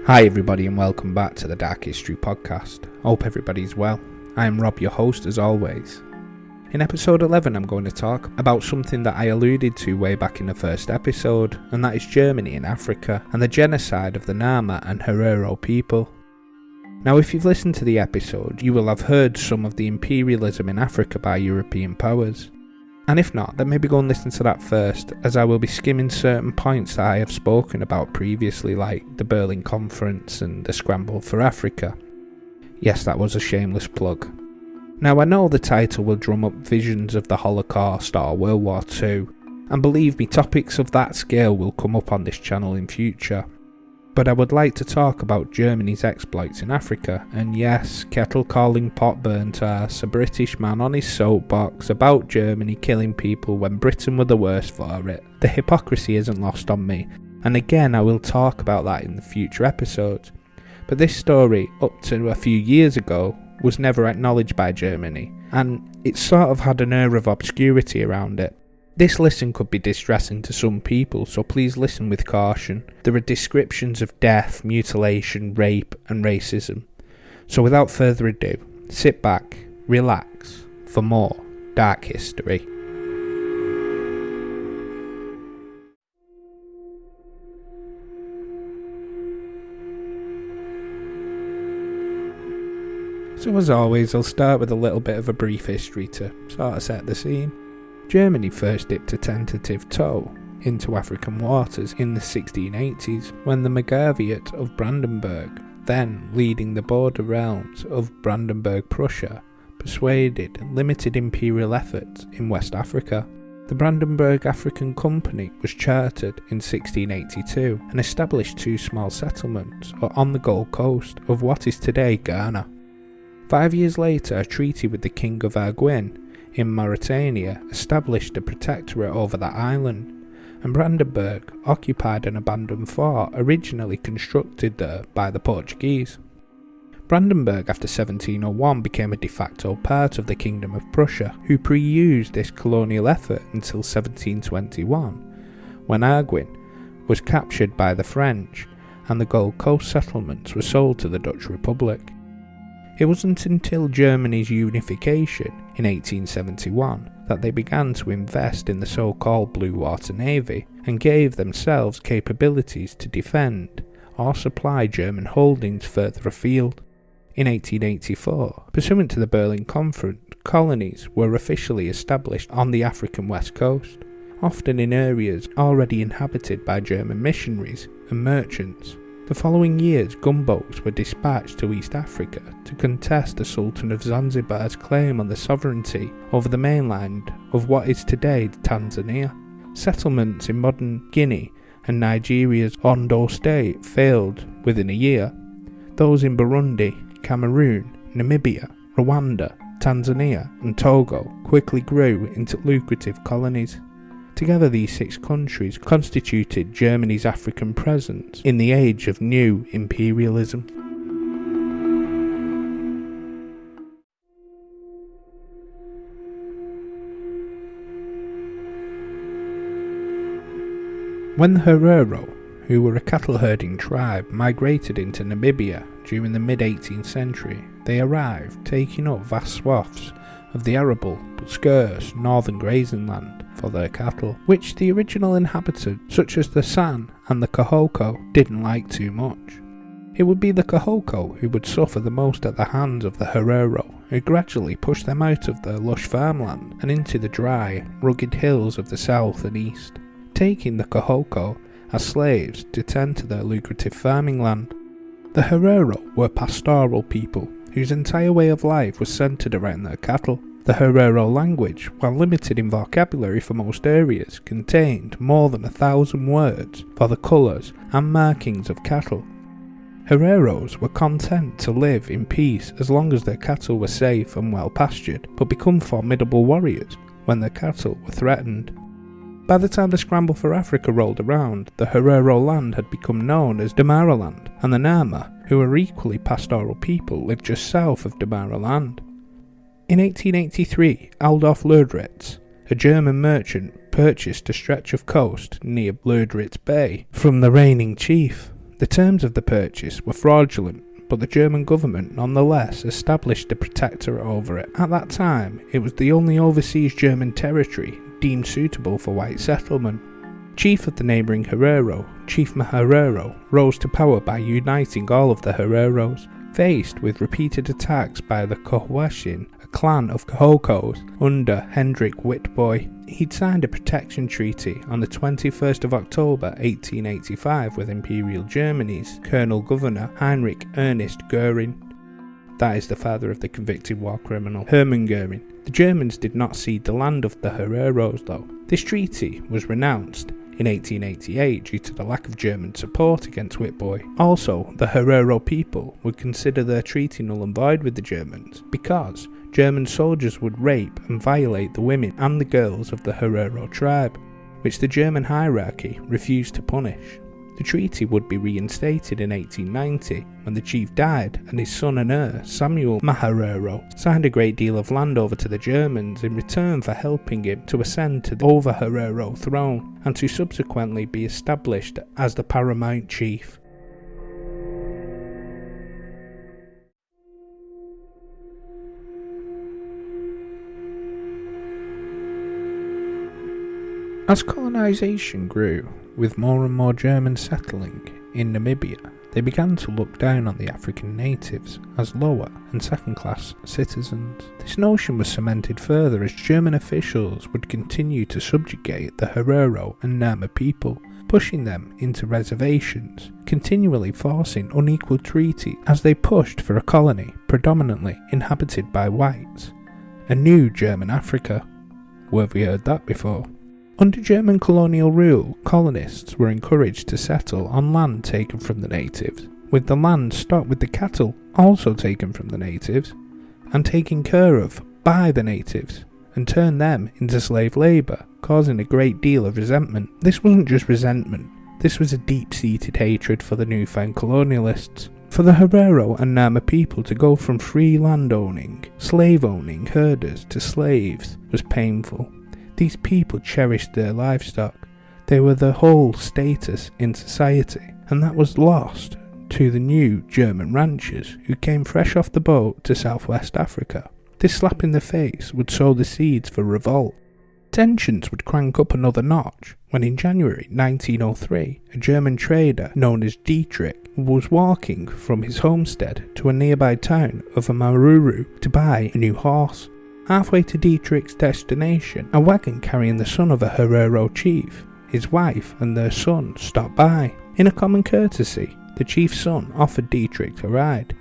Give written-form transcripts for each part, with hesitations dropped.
Hi everybody and welcome back to the Dark History Podcast. Hope everybody's well. I am Rob, your host as always. In episode 11 I'm going to talk about something that I alluded to way back in the first episode, and that is Germany in Africa and the genocide of the Nama and Herero people. Now if you've listened to the episode, you will have heard some of the imperialism in Africa by European powers. And if not, then maybe go and listen to that first, as I will be skimming certain points that I have spoken about previously, like the Berlin Conference and the Scramble for Africa. Yes, that was a shameless plug. Now I know the title will drum up visions of the Holocaust or World War II, and believe me, topics of that scale will come up on this channel in future. But I would like to talk about Germany's exploits in Africa, and yes, kettle calling pot burnt arse, a British man on his soapbox about Germany killing people when Britain were the worst for it. The hypocrisy isn't lost on me, and again I will talk about that in the future episodes. But this story, up to a few years ago, was never acknowledged by Germany, and it sort of had an air of obscurity around it. This listen could be distressing to some people, so please listen with caution. There are descriptions of death, mutilation, rape and racism. So without further ado, sit back, relax, for more Dark History. So as always, I'll start with a little bit of a brief history to sort of set the scene. Germany first dipped a tentative toe into African waters in the 1680s when the Margraviate of Brandenburg, then leading the border realms of Brandenburg-Prussia, persuaded limited imperial efforts in West Africa. The Brandenburg African Company was chartered in 1682 and established two small settlements on the Gold Coast of what is today Ghana. 5 years later, a treaty with the King of Arguin in Mauritania established a protectorate over that island, and Brandenburg occupied an abandoned fort originally constructed there by the Portuguese. Brandenburg after 1701 became a de facto part of the Kingdom of Prussia, who pre-used this colonial effort until 1721, when Arguin was captured by the French and the Gold Coast settlements were sold to the Dutch Republic. It wasn't until Germany's unification in 1871 that they began to invest in the so-called Blue Water Navy and gave themselves capabilities to defend or supply German holdings further afield. In 1884, pursuant to the Berlin Conference, colonies were officially established on the African west coast, often in areas already inhabited by German missionaries and merchants. The following years, gunboats were dispatched to East Africa to contest the Sultan of Zanzibar's claim on the sovereignty over the mainland of what is today Tanzania. Settlements in modern Guinea and Nigeria's Ondo state failed within a year. Those in Burundi, Cameroon, Namibia, Rwanda, Tanzania and Togo quickly grew into lucrative colonies. Together these 6 countries constituted Germany's African presence in the age of new imperialism. When the Herero, who were a cattle-herding tribe, migrated into Namibia during the mid-18th century, they arrived taking up vast swaths of the arable but scarce northern grazing land for their cattle, which the original inhabitants, such as the San and the Kohoko, didn't like too much. It would be the Kohoko who would suffer the most at the hands of the Herero, who gradually pushed them out of their lush farmland and into the dry, rugged hills of the south and east, taking the Kohoko as slaves to tend to their lucrative farming land. The Herero were pastoral people whose entire way of life was centered around their cattle. The Herero language, while limited in vocabulary for most areas, contained more than 1,000 words for the colours and markings of cattle. Hereros were content to live in peace as long as their cattle were safe and well pastured, but become formidable warriors when their cattle were threatened. By the time the Scramble for Africa rolled around, the Herero land had become known as Damaraland, and the Nama, who were equally pastoral people, lived just south of Damaraland. In 1883, Adolf Lödritz, a German merchant, purchased a stretch of coast near Lödritz Bay from the reigning chief, The terms of the purchase were fraudulent, but the German government nonetheless established a protectorate over it. At that time, it was the only overseas German territory deemed suitable for white settlement. Chief of the neighbouring Herero, Chief Maherero, rose to power by uniting all of the Hereros. Faced with repeated attacks by the Cohwashin, a clan of Kohokos under Hendrik Witbooi, he'd signed a protection treaty on the 21st of October 1885 with Imperial Germany's Colonel Governor Heinrich Ernst Göring. That is the father of the convicted war criminal Hermann Göring. The Germans did not cede the land of the Hereros though. This treaty was renounced in 1888 due to the lack of German support against Witbooi. Also, the Herero people would consider their treaty null and void with the Germans because German soldiers would rape and violate the women and the girls of the Herero tribe, which the German hierarchy refused to punish. The treaty would be reinstated in 1890 when the chief died and his son and heir, Samuel Maherero, signed a great deal of land over to the Germans in return for helping him to ascend to the over-Herero throne and to subsequently be established as the paramount chief. As colonisation grew, with more and more Germans settling in Namibia, they began to look down on the African natives as lower and second-class citizens. This notion was cemented further as German officials would continue to subjugate the Herero and Nama people, pushing them into reservations, continually forcing unequal treaty as they pushed for a colony predominantly inhabited by whites. A new German Africa. Where have we heard that before? Under German colonial rule, colonists were encouraged to settle on land taken from the natives, with the land stocked with the cattle also taken from the natives, and taken care of by the natives, and turn them into slave labour, causing a great deal of resentment. This wasn't just resentment, this was a deep-seated hatred for the newfound colonialists. For the Herero and Nama people to go from free land-owning, slave-owning herders to slaves was painful. These people cherished their livestock. They were the whole status in society, and that was lost to the new German ranchers who came fresh off the boat to Southwest Africa. This slap in the face would sow the seeds for revolt. Tensions would crank up another notch when in January 1903 a German trader known as Dietrich was walking from his homestead to a nearby town of Amaruru to buy a new horse. Halfway to Dietrich's destination, a wagon carrying the son of a Herero chief, his wife and their son stopped by. In a common courtesy, the chief's son offered Dietrich a ride.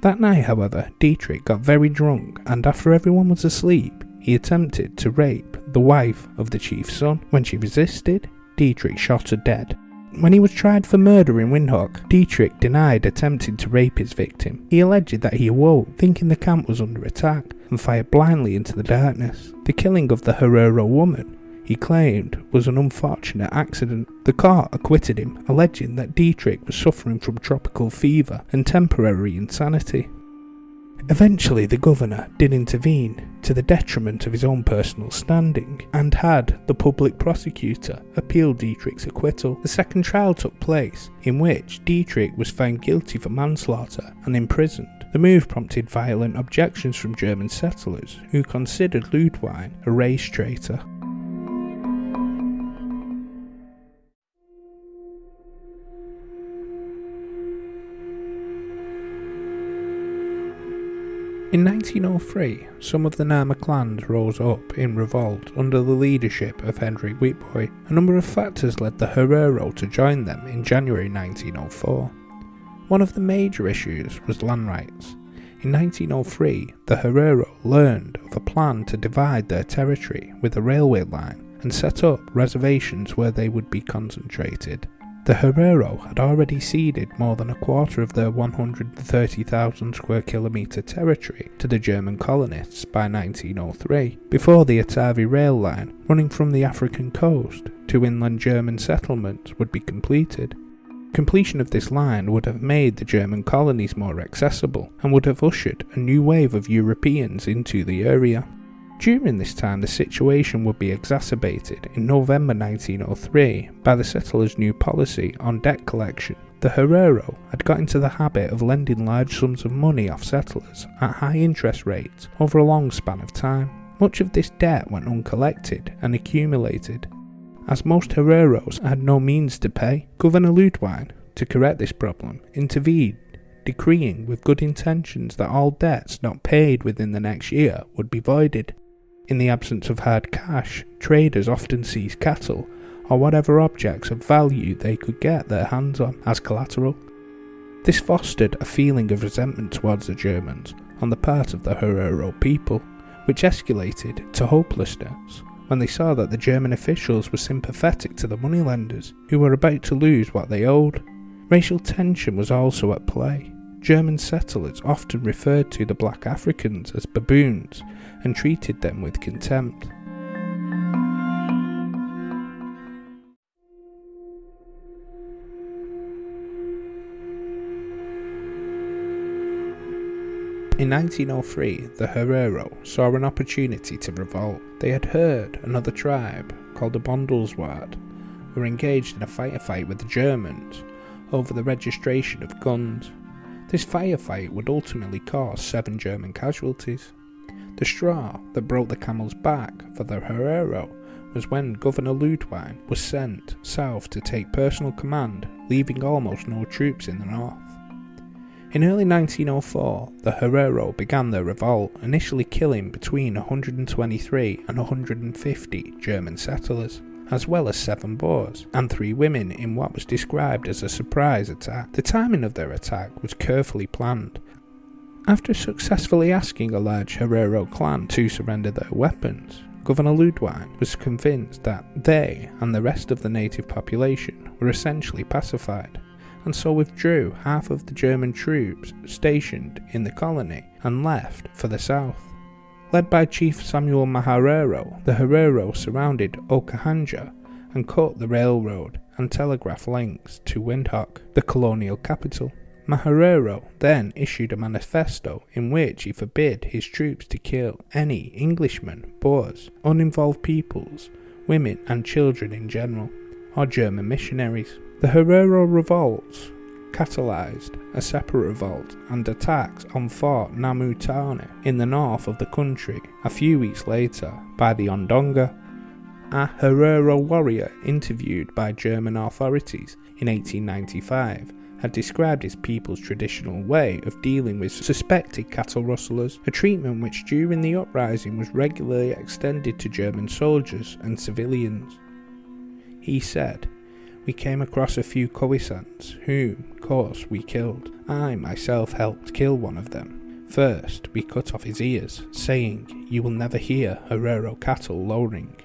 That night, however, Dietrich got very drunk and after everyone was asleep, he attempted to rape the wife of the chief's son. When she resisted, Dietrich shot her dead. When he was tried for murder in Windhoek, Dietrich denied attempting to rape his victim. He alleged that he awoke, thinking the camp was under attack, and fired blindly into the darkness. The killing of the Herero woman, he claimed, was an unfortunate accident. The court acquitted him, alleging that Dietrich was suffering from tropical fever and temporary insanity. Eventually the governor did intervene to the detriment of his own personal standing and had the public prosecutor appeal Dietrich's acquittal. The second trial took place, in which Dietrich was found guilty for manslaughter and imprisoned. The move prompted violent objections from German settlers who considered Leutwein a race traitor. In 1903, some of the Nama clans rose up in revolt under the leadership of Hendrik Witbooi. A number of factors led the Herero to join them in January 1904. One of the major issues was land rights. In 1903, the Herero learned of a plan to divide their territory with a railway line and set up reservations where they would be concentrated. The Herero had already ceded more than a quarter of their 130,000 square kilometre territory to the German colonists by 1903, before the Atavi rail line running from the African coast to inland German settlements would be completed. Completion of this line would have made the German colonies more accessible and would have ushered a new wave of Europeans into the area. During this time, the situation would be exacerbated in November 1903 by the settlers' new policy on debt collection. The Herero had got into the habit of lending large sums of money off settlers at high interest rates over a long span of time. Much of this debt went uncollected and accumulated. As most Hereros had no means to pay, Governor Leutwein, to correct this problem, intervened, decreeing with good intentions that all debts not paid within the next year would be voided. In the absence of hard cash, traders often seized cattle or whatever objects of value they could get their hands on as collateral. This fostered a feeling of resentment towards the Germans on the part of the Herero people, which escalated to hopelessness when they saw that the German officials were sympathetic to the moneylenders who were about to lose what they owed. Racial tension was also at play. German settlers often referred to the black Africans as baboons and treated them with contempt. In 1903, the Herero saw an opportunity to revolt. They had heard another tribe, called the Bondelsward, were engaged in a firefight with the Germans over the registration of guns. This firefight would ultimately cause 7 German casualties. The straw that broke the camel's back for the Herero was when Governor Leutwein was sent south to take personal command, leaving almost no troops in the north. In early 1904, the Herero began their revolt, initially killing between 123 and 150 German settlers, as well as 7 Boers and 3 women in what was described as a surprise attack. The timing of their attack was carefully planned. After successfully asking a large Herero clan to surrender their weapons, Governor Leutwein was convinced that they and the rest of the native population were essentially pacified, and so withdrew half of the German troops stationed in the colony and left for the south. Led by Chief Samuel Maharero, the Herero surrounded Okahanja and cut the railroad and telegraph links to Windhoek, the colonial capital. Maharero then issued a manifesto in which he forbid his troops to kill any Englishmen, Boers, uninvolved peoples, women and children in general, or German missionaries. The Herero revolts catalyzed a separate revolt and attacks on Fort Namutane in the north of the country. A few weeks later, by the Ondonga, a Herero warrior interviewed by German authorities in 1895 had described his people's traditional way of dealing with suspected cattle rustlers, a treatment which during the uprising was regularly extended to German soldiers and civilians. He said, "We came across a few Khoisans, whom, of course, we killed. I myself helped kill one of them. First, we cut off his ears, saying, 'You will never hear Herero cattle lowing.'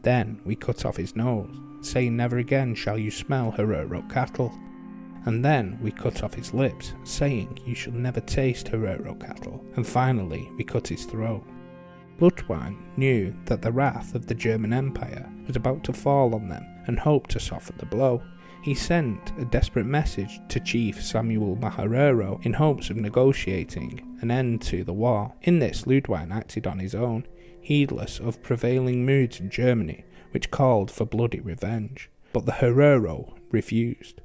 Then we cut off his nose, saying, 'Never again shall you smell Herero cattle.' And then we cut off his lips, saying, 'You shall never taste Herero cattle.' And finally, we cut his throat." Leutwein knew that the wrath of the German Empire was about to fall on them and hoped to soften the blow. He sent a desperate message to Chief Samuel Maharero in hopes of negotiating an end to the war. In this, Leutwein acted on his own, heedless of prevailing moods in Germany, which called for bloody revenge. But the Herero refused.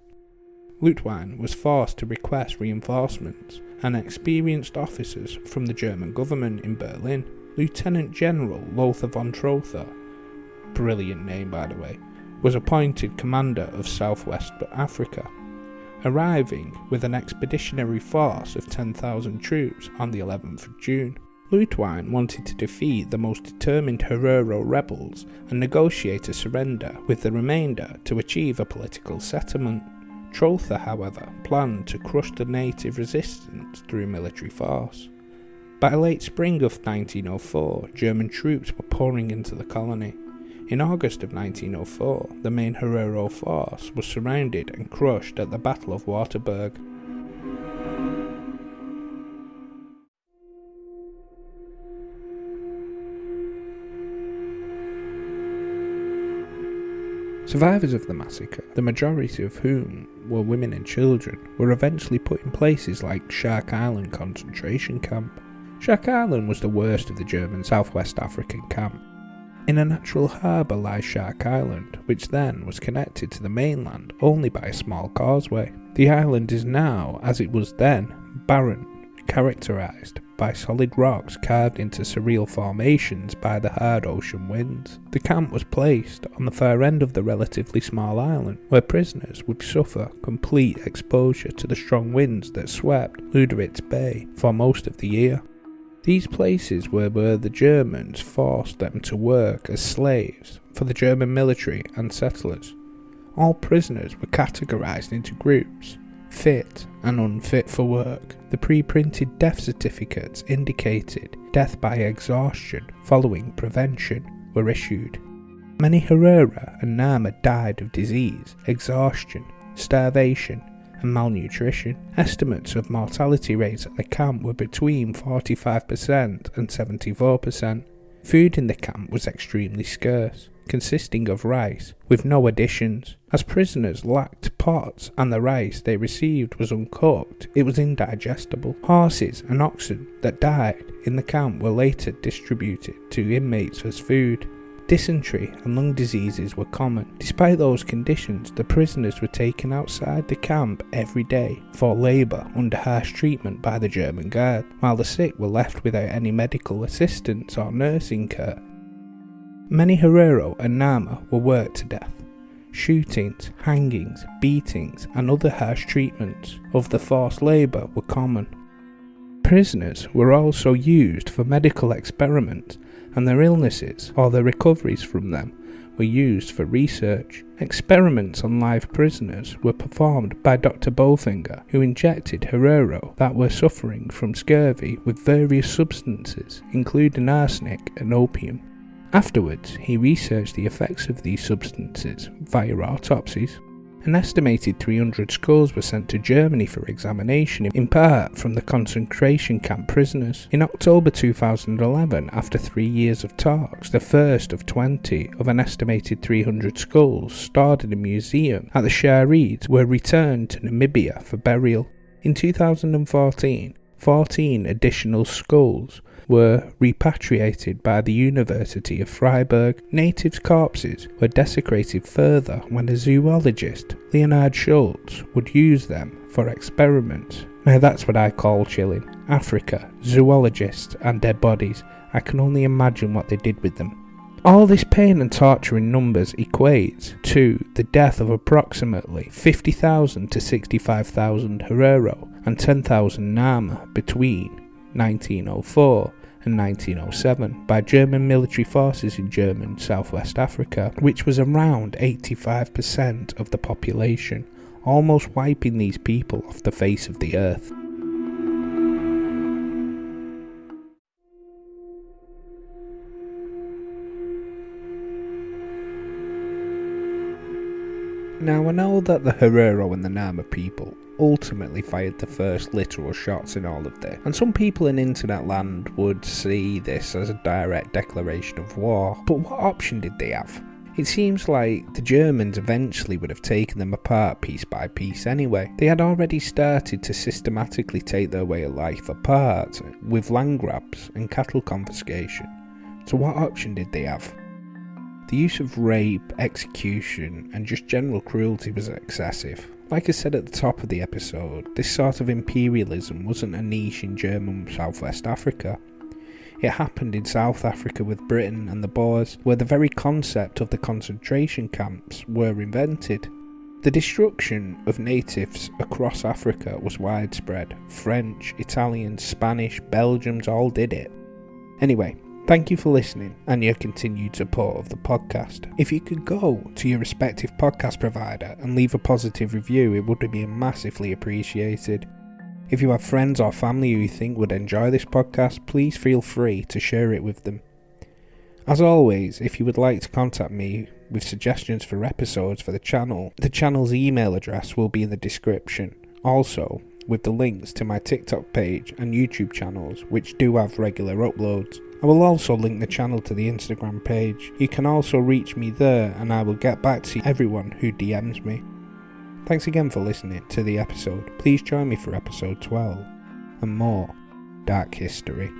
Leutwein was forced to request reinforcements, and experienced officers from the German government in Berlin. Lieutenant General Lothar von Trotha, brilliant name by the way, was appointed commander of Southwest Africa, arriving with an expeditionary force of 10,000 troops on the 11th of June. Leutwein wanted to defeat the most determined Herero rebels and negotiate a surrender with the remainder to achieve a political settlement. Trotha, however, planned to crush the native resistance through military force. By late spring of 1904, German troops were pouring into the colony. In August of 1904, the main Herero force was surrounded and crushed at the Battle of Waterberg. Survivors of the massacre, the majority of whom were women and children, were eventually put in places like Shark Island concentration camp. Shark Island was the worst of the German Southwest African camp. In a natural harbour lies Shark Island, which then was connected to the mainland only by a small causeway. The island is now, as it was then, barren, characterised by solid rocks carved into surreal formations by the hard ocean winds. The camp was placed on the far end of the relatively small island, where prisoners would suffer complete exposure to the strong winds that swept Luderitz Bay for most of the year. These places were where the Germans forced them to work as slaves for the German military and settlers. All prisoners were categorised into groups, fit and unfit for work. The pre-printed death certificates indicated death by exhaustion following prevention were issued. Many Herero and Nama died of disease, exhaustion, starvation and malnutrition. Estimates of mortality rates at the camp were between 45% and 74%. Food in the camp was extremely scarce, consisting of rice with no additions. As prisoners lacked pots and the rice they received was uncooked, it was indigestible. Horses and oxen that died in the camp were later distributed to inmates as food. Dysentery and lung diseases were common. Despite those conditions, the prisoners were taken outside the camp every day for labour under harsh treatment by the German guard, while the sick were left without any medical assistance or nursing care. Many Herero and Nama were worked to death. Shootings, hangings, beatings and other harsh treatments of the forced labour were common. Prisoners were also used for medical experiments, and their illnesses or their recoveries from them were used for research. Experiments on live prisoners were performed by Dr. Bofinger, who injected Herero that were suffering from scurvy with various substances, including arsenic and opium. Afterwards, he researched the effects of these substances via autopsies. An estimated 300 skulls were sent to Germany for examination, in part from the concentration camp prisoners. In October 2011, after 3 years of talks, the first of 20 of an estimated 300 skulls stored in a museum at the Shahried were returned to Namibia for burial. In 2014, 14 additional skulls were repatriated by the University of Freiburg. Natives' corpses were desecrated further when a zoologist, Leonhard Schultz, would use them for experiments. Now that's what I call chilling. Africa, zoologists and dead bodies. I can only imagine what they did with them. All this pain and torture in numbers equates to the death of approximately 50,000 to 65,000 Herero and 10,000 Nama between 1904 and 1907 by German military forces in German Southwest Africa, which was around 85% of the population, almost wiping these people off the face of the earth. Now I know that the Herero and the Nama people ultimately fired the first literal shots in all of this, and some people in internet land would see this as a direct declaration of war, but what option did they have? It seems like the Germans eventually would have taken them apart piece by piece anyway. They had already started to systematically take their way of life apart with land grabs and cattle confiscation. So what option did they have? The use of rape, execution and just general cruelty was excessive. Like I said at the top of the episode, this sort of imperialism wasn't a niche in German Southwest Africa. It happened in South Africa with Britain and the Boers, where the very concept of the concentration camps were invented. The destruction of natives across Africa was widespread. French, Italians, Spanish, Belgians all did it. Anyway, thank you for listening and your continued support of the podcast. If you could go to your respective podcast provider and leave a positive review, it would be massively appreciated. If you have friends or family who you think would enjoy this podcast, please feel free to share it with them. As always, if you would like to contact me with suggestions for episodes for the channel's email address will be in the description. Also, with the links to my TikTok page and YouTube channels, which do have regular uploads. I will also link the channel to the Instagram page. You can also reach me there and I will get back to everyone who DMs me. Thanks again for listening to the episode. Please join me for episode 12 and more dark history.